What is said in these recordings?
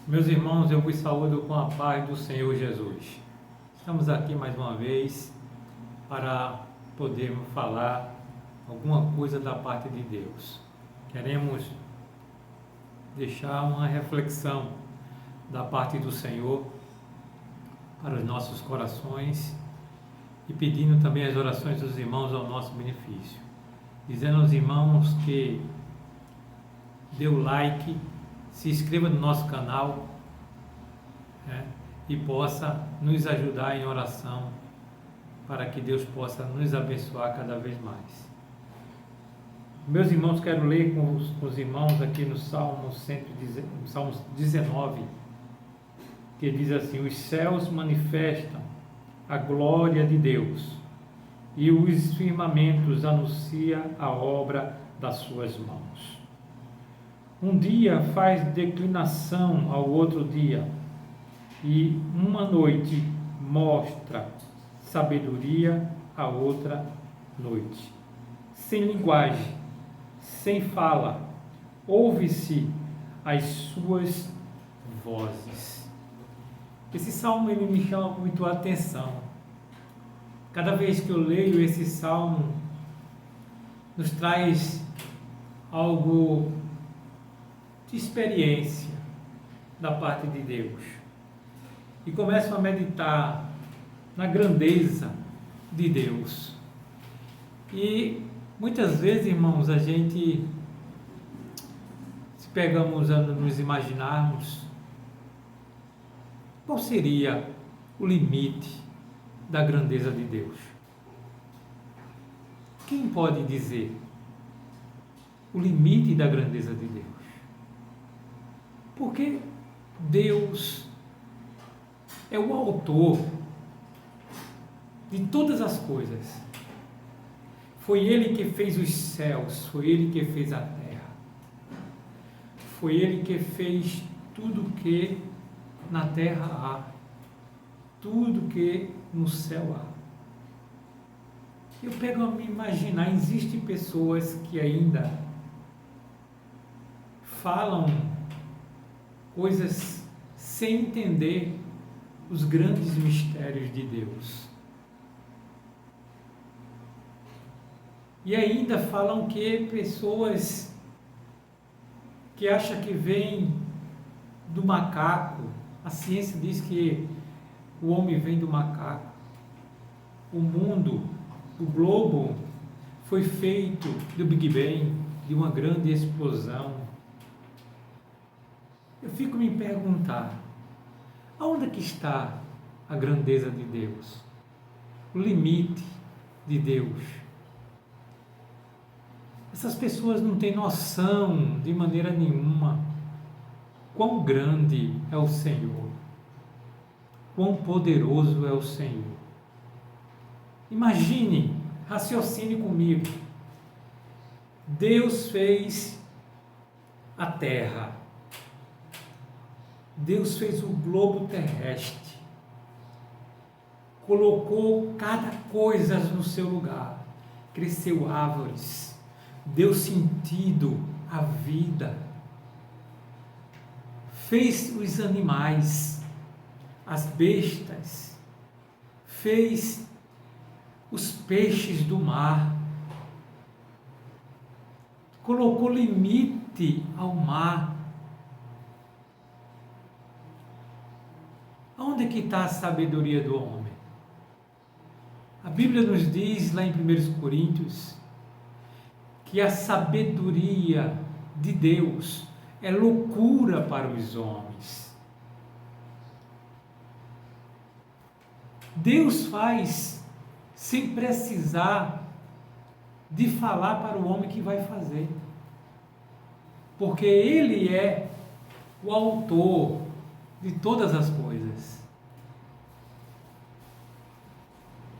Meus irmãos, eu vos saúdo com a paz do Senhor Jesus. Estamos aqui mais uma vez para podermos falar alguma coisa da parte de Deus. Queremos deixar uma reflexão da parte do Senhor para os nossos corações e pedindo também as orações dos irmãos ao nosso benefício. Dizendo aos irmãos que dê o like, se inscreva no nosso canal, e possa nos ajudar em oração para que Deus possa nos abençoar cada vez mais. Meus irmãos, quero ler com os irmãos aqui no Salmo 19, que diz assim: os céus manifestam a glória de Deus e os firmamentos anunciam a obra das suas mãos. Um dia faz declinação ao outro dia, e uma noite mostra sabedoria à outra noite. Sem linguagem, sem fala, ouve-se as suas vozes. Esse salmo ele me chama muito a atenção. Cada vez que eu leio esse salmo, nos traz algo de experiência da parte de Deus. E começo a meditar na grandeza de Deus. E muitas vezes, irmãos, a gente, se pegamos a nos imaginarmos, qual seria o limite da grandeza de Deus? Quem pode dizer o limite da grandeza de Deus? Porque Deus é o autor de todas as coisas. Foi Ele que fez os céus, foi Ele que fez a terra. Foi Ele que fez tudo que na terra há, tudo que no céu há. Eu pego a me imaginar, existem pessoas que ainda falam coisas sem entender os grandes mistérios de Deus. E ainda falam que pessoas que acham que vem do macaco, a ciência diz que o homem vem do macaco. O mundo, o globo, foi feito do Big Bang, de uma grande explosão. Eu fico me perguntar, aonde que está a grandeza de Deus? O limite de Deus? Essas pessoas não têm noção de maneira nenhuma quão grande é o Senhor, quão poderoso é o Senhor. Imagine, raciocine comigo. Deus fez a terra. Deus fez o globo terrestre, colocou cada coisa no seu lugar, cresceu árvores, deu sentido à vida, fez os animais, as bestas, fez os peixes do mar, colocou limite ao mar. Onde que está a sabedoria do homem? A Bíblia nos diz lá em 1 Coríntios que a sabedoria de Deus é loucura para os homens. Deus faz sem precisar de falar para o homem que vai fazer, porque Ele é o autor de todas as coisas.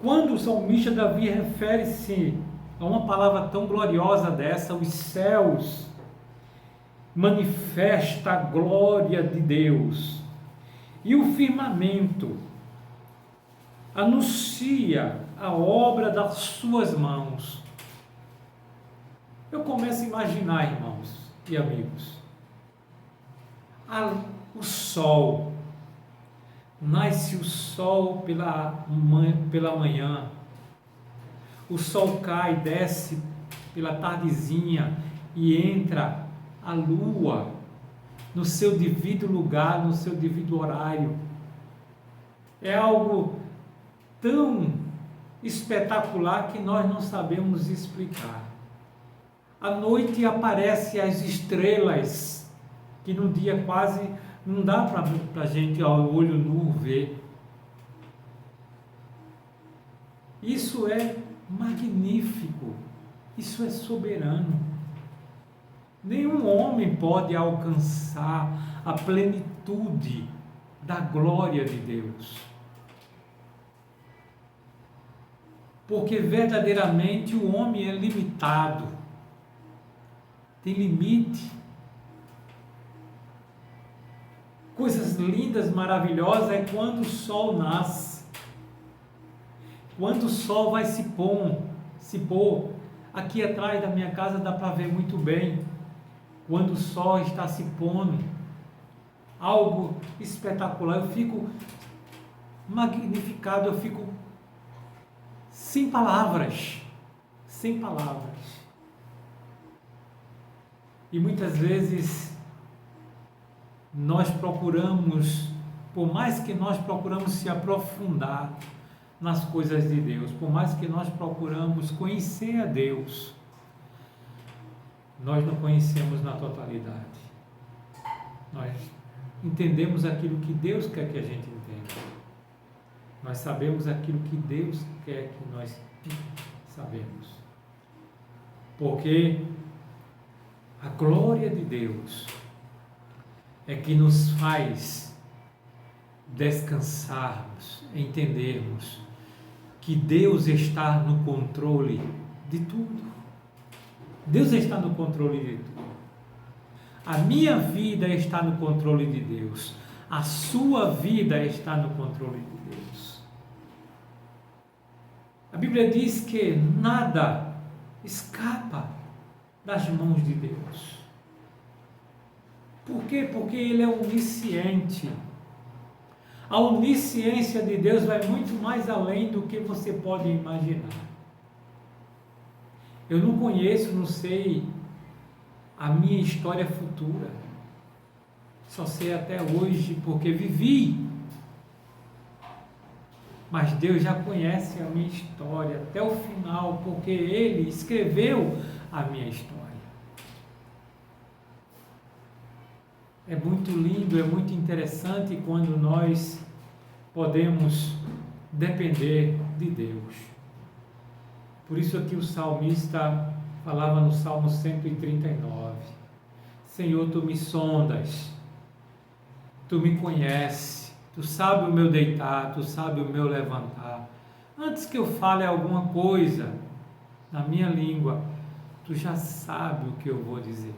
Quando o salmista Davi refere-se a uma palavra tão gloriosa dessa, os céus manifesta a glória de Deus e o firmamento anuncia a obra das suas mãos. Eu começo a imaginar, irmãos e amigos, o sol. Nasce o sol pela manhã, o sol cai, desce pela tardezinha e entra a lua no seu devido lugar, no seu devido horário. É algo tão espetacular que nós não sabemos explicar. À noite aparecem as estrelas, que no dia quase não dá para a gente ao olho nu ver. Isso é magnífico, isso é soberano. Nenhum homem pode alcançar a plenitude da glória de Deus. Porque verdadeiramente o homem é limitado, tem limite. Coisas lindas, maravilhosas é quando o sol nasce, quando o sol vai se pôr. Aqui atrás da minha casa dá para ver muito bem, quando o sol está se pondo, algo espetacular. Eu fico magnificado, eu fico sem palavras. E muitas vezes nós procuramos, por mais que nós procuramos se aprofundar nas coisas de Deus, por mais que nós procuramos conhecer a Deus, nós não conhecemos na totalidade. Nós entendemos aquilo que Deus quer que a gente entenda. Nós sabemos aquilo que Deus quer que nós sabemos. Porque a glória de Deus é que nos faz descansarmos, entendermos que Deus está no controle de tudo. Deus está no controle de tudo. A minha vida está no controle de Deus. A sua vida está no controle de Deus. A Bíblia diz que nada escapa das mãos de Deus. Por quê? Porque Ele é onisciente. A onisciência de Deus vai muito mais além do que você pode imaginar. Eu não conheço, não sei a minha história futura. Só sei até hoje porque vivi. Mas Deus já conhece a minha história até o final, porque Ele escreveu a minha história. É muito lindo, é muito interessante quando nós podemos depender de Deus. Por isso aqui o salmista falava no Salmo 139. Senhor, Tu me sondas, Tu me conheces, Tu sabes o meu deitar, Tu sabes o meu levantar. Antes que eu fale alguma coisa na minha língua, Tu já sabes o que eu vou dizer.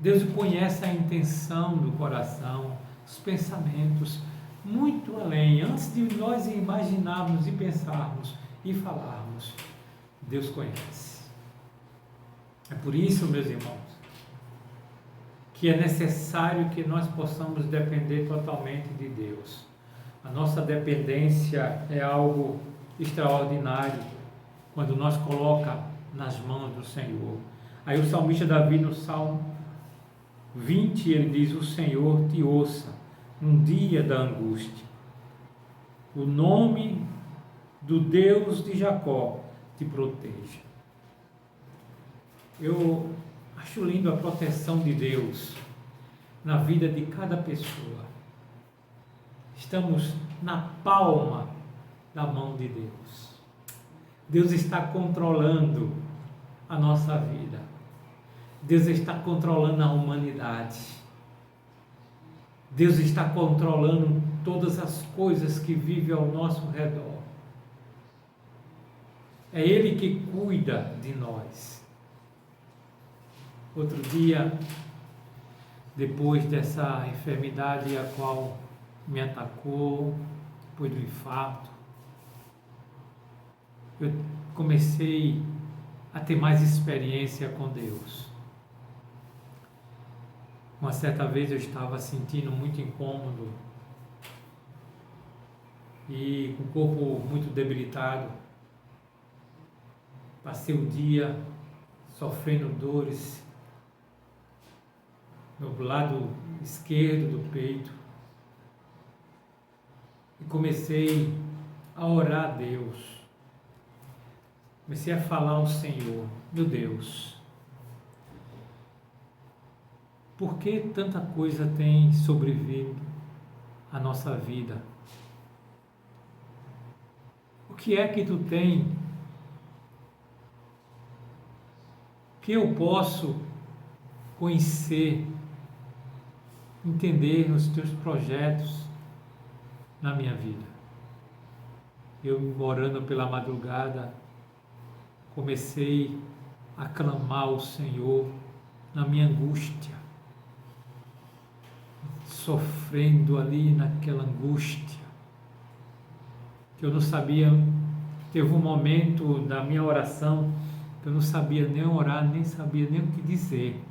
Deus conhece a intenção do coração, os pensamentos, muito além. Antes de nós imaginarmos e pensarmos e falarmos, Deus conhece. É por isso, meus irmãos, que é necessário que nós possamos depender totalmente de Deus. A nossa dependência é algo extraordinário quando nós colocamos nas mãos do Senhor. Aí o salmista Davi, no Salmo 20, ele diz: o Senhor te ouça no dia da angústia. O nome do Deus de Jacó te proteja. Eu acho lindo a proteção de Deus na vida de cada pessoa. Estamos na palma da mão de Deus. Deus está controlando a nossa vida. Deus está controlando a humanidade. Deus está controlando todas as coisas que vivem ao nosso redor. É Ele que cuida de nós. Outro dia, depois dessa enfermidade a qual me atacou, depois do infarto, eu comecei a ter mais experiência com Deus. Uma certa vez eu estava sentindo muito incômodo e com o corpo muito debilitado. Passei o dia sofrendo dores no lado esquerdo do peito e comecei a orar a Deus. Comecei a falar ao Senhor: meu Deus, por que tanta coisa tem sobrevindo à nossa vida? O que é que tu tem que eu posso conhecer, entender os teus projetos na minha vida? Eu, orando pela madrugada, comecei a clamar ao Senhor na minha angústia, sofrendo ali naquela angústia, que eu não sabia. Teve um momento da minha oração que eu não sabia nem orar, nem sabia nem o que dizer.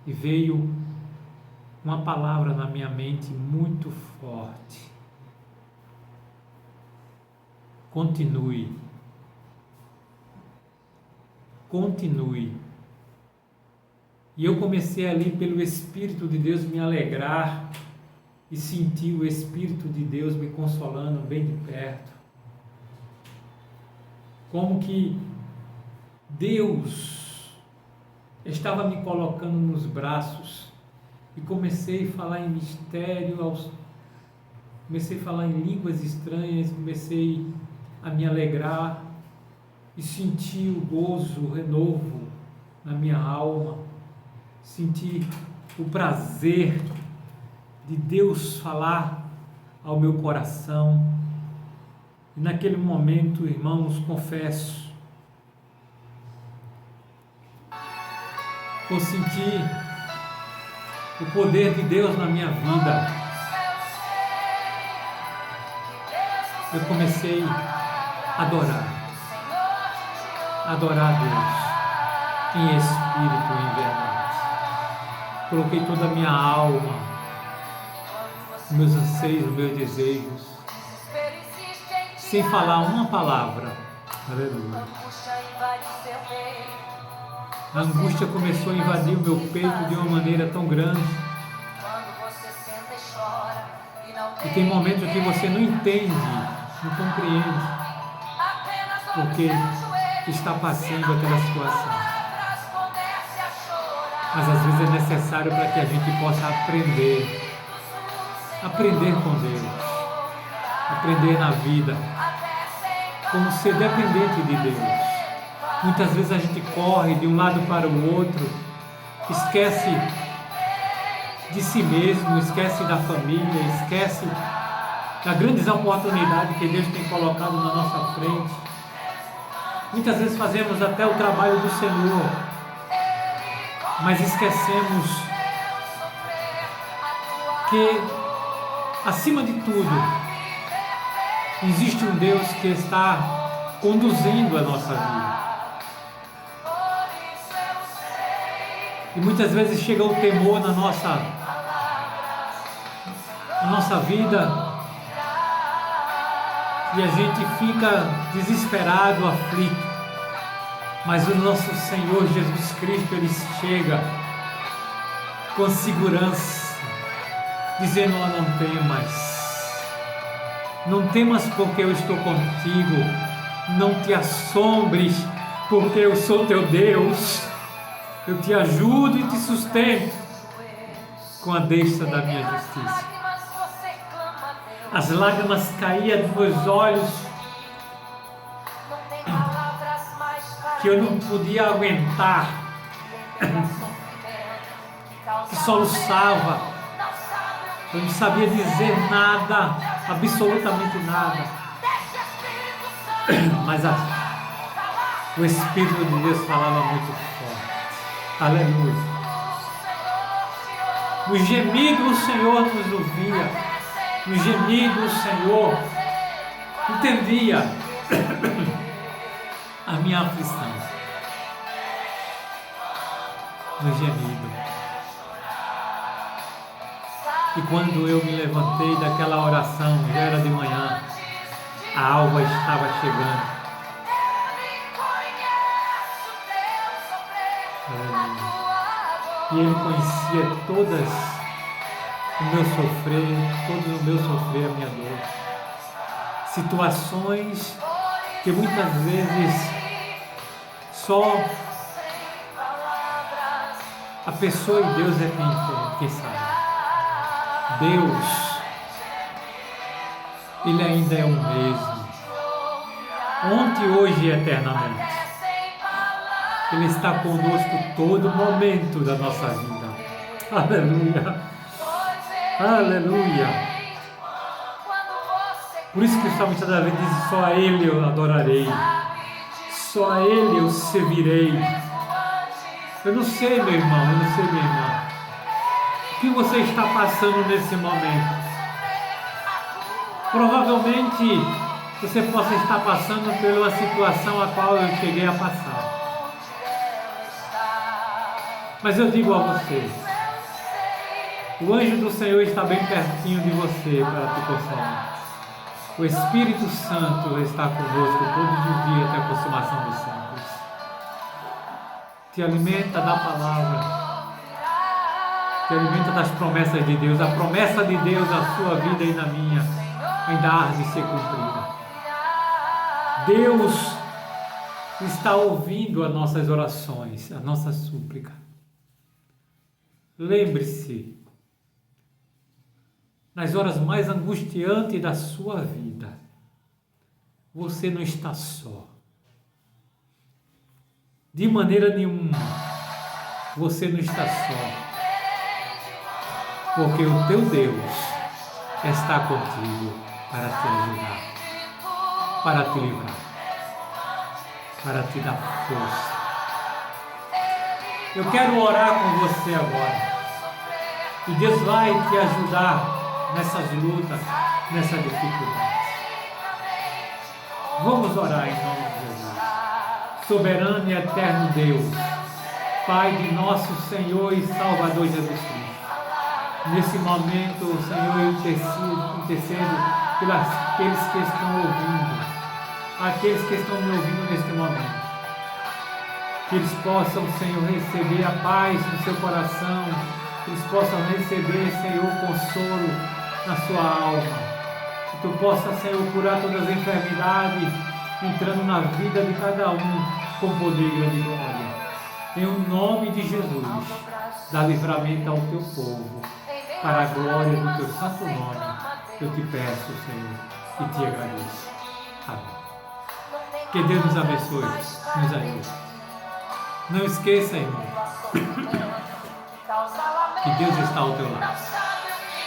E veio uma palavra na minha mente muito forte: continue. Continue. E eu comecei ali, pelo Espírito de Deus, me alegrar e sentir o Espírito de Deus me consolando bem de perto. Como que Deus estava me colocando nos braços, e comecei a falar em mistério, comecei a falar em línguas estranhas, comecei a me alegrar e sentir o gozo, o renovo na minha alma, sentir o prazer de Deus falar ao meu coração. E naquele momento, irmãos, confesso, eu senti o poder de Deus na minha vida. Eu comecei a adorar a Deus em espírito e em verdade. Coloquei toda a minha alma, meus anseios, meus desejos, sem falar uma palavra. Aleluia. A angústia começou a invadir o meu peito de uma maneira tão grande. E tem momentos que você não entende, não compreende porque está passando aquela situação. Mas às vezes é necessário para que a gente possa aprender com Deus, aprender na vida, como ser dependente de Deus. Muitas vezes a gente corre de um lado para o outro, esquece de si mesmo, esquece da família, esquece das grandes oportunidades que Deus tem colocado na nossa frente. Muitas vezes fazemos até o trabalho do Senhor, mas esquecemos que, acima de tudo, existe um Deus que está conduzindo a nossa vida. E muitas vezes chega o temor na nossa vida e a gente fica desesperado, aflito. Mas o nosso Senhor Jesus Cristo, Ele chega com segurança, dizendo: não temas porque eu estou contigo, não te assombres porque eu sou teu Deus, eu te ajudo e te sustento com a destra da minha justiça. As lágrimas caíam dos meus olhos, que eu não podia aguentar, que soluçava, eu não sabia dizer nada, absolutamente nada, mas o Espírito de Deus falava muito forte. Aleluia. No gemido o Senhor nos ouvia, no gemido o Senhor entendia a minha aflição. no gemido. E quando eu me levantei daquela oração, já era de manhã, a alva estava chegando. E Ele conhecia todas o meu sofrer, todo o meu sofrer, a minha dor. Situações que muitas vezes só a pessoa e Deus é quem sabe. Deus, Ele ainda é o mesmo. Ontem, hoje e eternamente. Ele está conosco todo momento da nossa vida. Aleluia. Aleluia. Por isso que o salmista Davi diz: só a Ele eu adorarei. Só a Ele eu servirei. Eu não sei, meu irmão, eu não sei, minha irmã, o que você está passando nesse momento. Provavelmente você possa estar passando pela situação a qual eu cheguei a passar. Mas eu digo a você, o anjo do Senhor está bem pertinho de você para te consolar. O Espírito Santo está conosco todos os dias até a consumação dos séculos. Te alimenta da palavra, te alimenta das promessas de Deus. A promessa de Deus na sua vida e na minha ainda há de ser cumprida. Deus está ouvindo as nossas orações, a nossa súplica. Lembre-se, nas horas mais angustiantes da sua vida, você não está só. De maneira nenhuma, você não está só. Porque o teu Deus está contigo para te ajudar, para te livrar, para te dar força. Eu quero orar com você agora. E Deus vai te ajudar nessas lutas, nessa dificuldade. Vamos orar em nome de Jesus. Soberano e eterno Deus, Pai de nosso Senhor e Salvador Jesus Cristo. Nesse momento, Senhor, eu intercedo pelos aqueles que estão ouvindo, aqueles que estão me ouvindo neste momento. Que eles possam, Senhor, receber a paz no seu coração, que eles possam receber, Senhor, consolo na sua alma. Que tu possa, Senhor, curar todas as enfermidades, entrando na vida de cada um com poder e grande glória. Em o nome de Jesus, dá livramento ao teu povo, para a glória do teu santo nome. Eu te peço, Senhor, e te agradeço. Amém. Que Deus nos abençoe, nos ajude. Não esqueça, irmão, que Deus está ao teu lado.